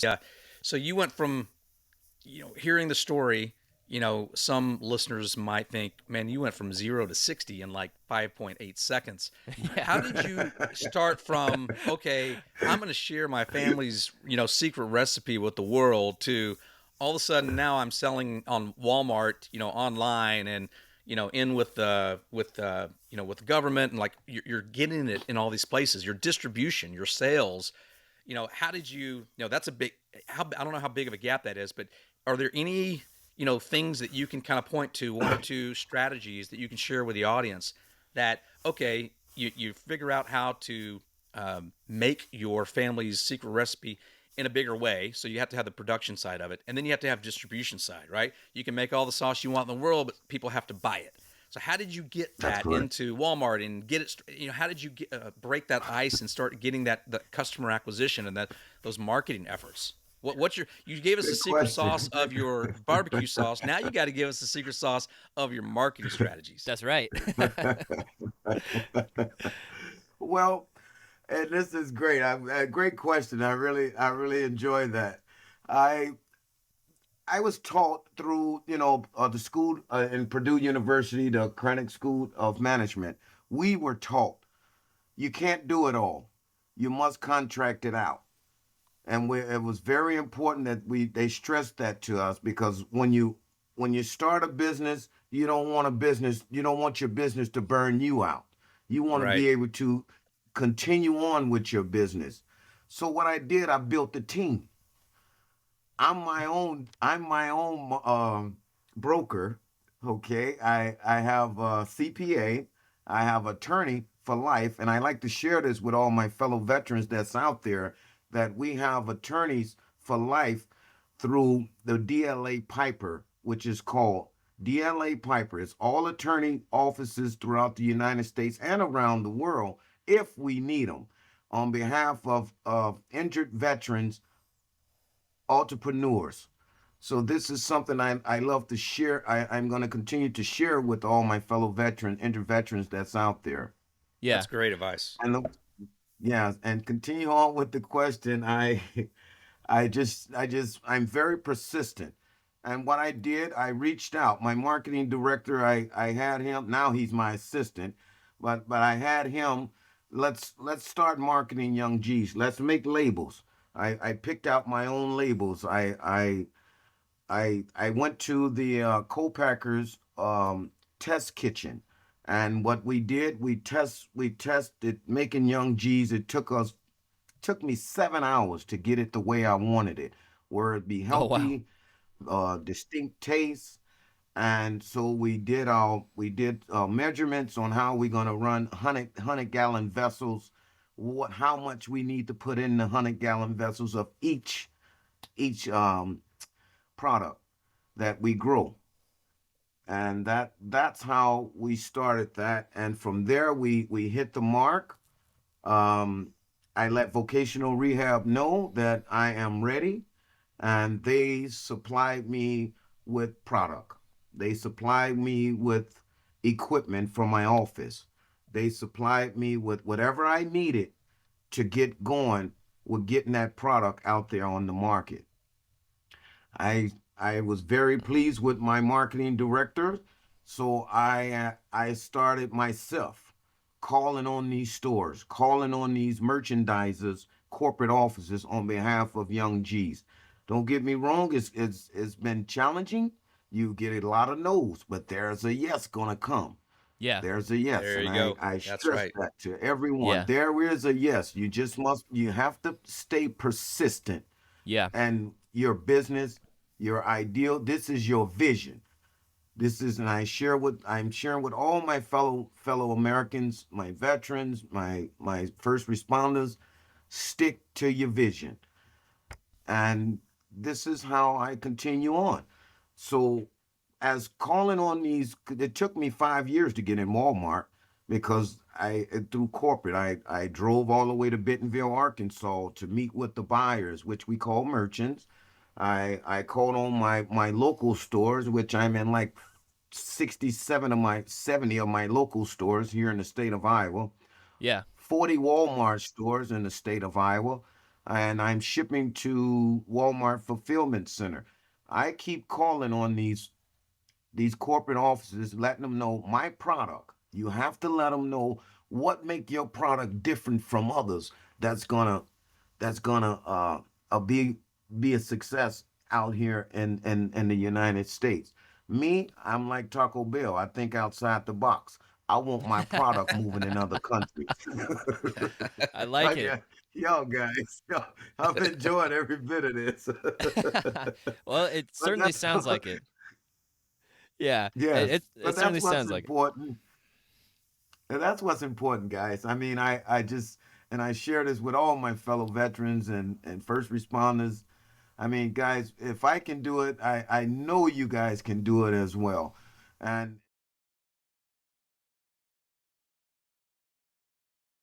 Yeah. So you went from, hearing the story, some listeners might think, man, you went from 0 to 60 in like 5.8 seconds. Yeah. How did you start from, okay, I'm going to share my family's, secret recipe with the world, to all of a sudden now I'm selling on Walmart, online, and, in with with the government, and like you're getting it in all these places, your distribution, your sales. How did that's a big, how, I don't know how big of a gap that is, but are there any, things that you can kind of point to, one or two strategies that you can share with the audience, that, okay, you figure out how to make your family's secret recipe in a bigger way. So you have to have the production side of it, and then you have to have distribution side, right? You can make all the sauce you want in the world, but people have to buy it. So how did you get That's that correct. into Walmart and get it? How did you break that ice and start getting that the customer acquisition and that those marketing efforts? What's your? You gave us the Good secret sauce question. of your barbecue sauce. Now you got to give us the secret sauce of your marketing strategies. That's right. Well, and this is great. A great question. I really enjoy that. I I was taught through, the school in Purdue University, the Krennic School of Management. We were taught you can't do it all. You must contract it out, and it was very important that they stressed that to us, because when you start a business, you don't want your business to burn you out. You want to Right. be able to continue on with your business. So what I did, I built a team. I'm my own broker. Okay, I have a CPA, I have attorney for life, and I like to share this with all my fellow veterans that's out there, that we have attorneys for life through the DLA Piper, which is called DLA Piper. It's all attorney offices throughout the United States and around the world if we need them, on behalf of injured veterans, entrepreneurs. So this is something I love to share. I'm going to continue to share with all my fellow veterans, injured veterans that's out there. Yeah. That's great advice. And yeah, and continue on with the question. I'm very persistent. And what I did, I reached out. My marketing director, I had him. Now he's my assistant, but I had him. Let's start marketing Young G's. Let's make labels. I picked out my own labels. I went to the co-packers test kitchen, and what we did, we tested making Young G's. Took me 7 hours to get it the way I wanted it, where it be Oh wow. healthy, distinct taste. And so we did measurements on how we're gonna run 100 gallon vessels, how much we need to put in the 100 gallon vessels of each product that we grow. And that's how we started that. And from there we hit the mark. um, I let vocational rehab know that I am ready, and they supplied me with product. They supplied me with equipment from my office. They supplied me with whatever I needed to get going with getting that product out there on the market. I was very pleased with my marketing director, so I started myself calling on these stores, calling on these merchandisers, corporate offices on behalf of Young G's. Don't get me wrong, it's been challenging. You get a lot of no's, but there's a yes gonna come. Yeah. There's a yes, There and you I go. I That's stress right. that to everyone. Yeah. There is a yes. You have to stay persistent, Yeah. and your business, your ideal. This is your vision. This is, and I'm sharing with all my fellow Americans, my veterans, my first responders. Stick to your vision, and this is how I continue on. So, as calling on these, it took me 5 years to get in Walmart, because through corporate, I drove all the way to Bentonville, Arkansas, to meet with the buyers, which we call merchants. I called on my local stores, which I'm in like 67 of my 70 of my local stores here in the state of Iowa, Yeah. 40 Walmart stores in the state of Iowa. and I'm shipping to Walmart fulfillment center. I keep calling on these corporate offices, letting them know my product. You have to let them know what make your product different from others. That's gonna be a success out here in the United States. Me, I'm like Taco Bell. I think outside the box. I want my product moving in other countries. I like it. Okay, y'all guys, I've enjoyed every bit of this. Well, it But certainly that's sounds like it. Yeah, yes, it but that's certainly what's sounds like it. important. And that's what's important, guys. I mean, I just, and I share this with all my fellow veterans and first responders. I mean, guys, if I can do it, I know you guys can do it as well. And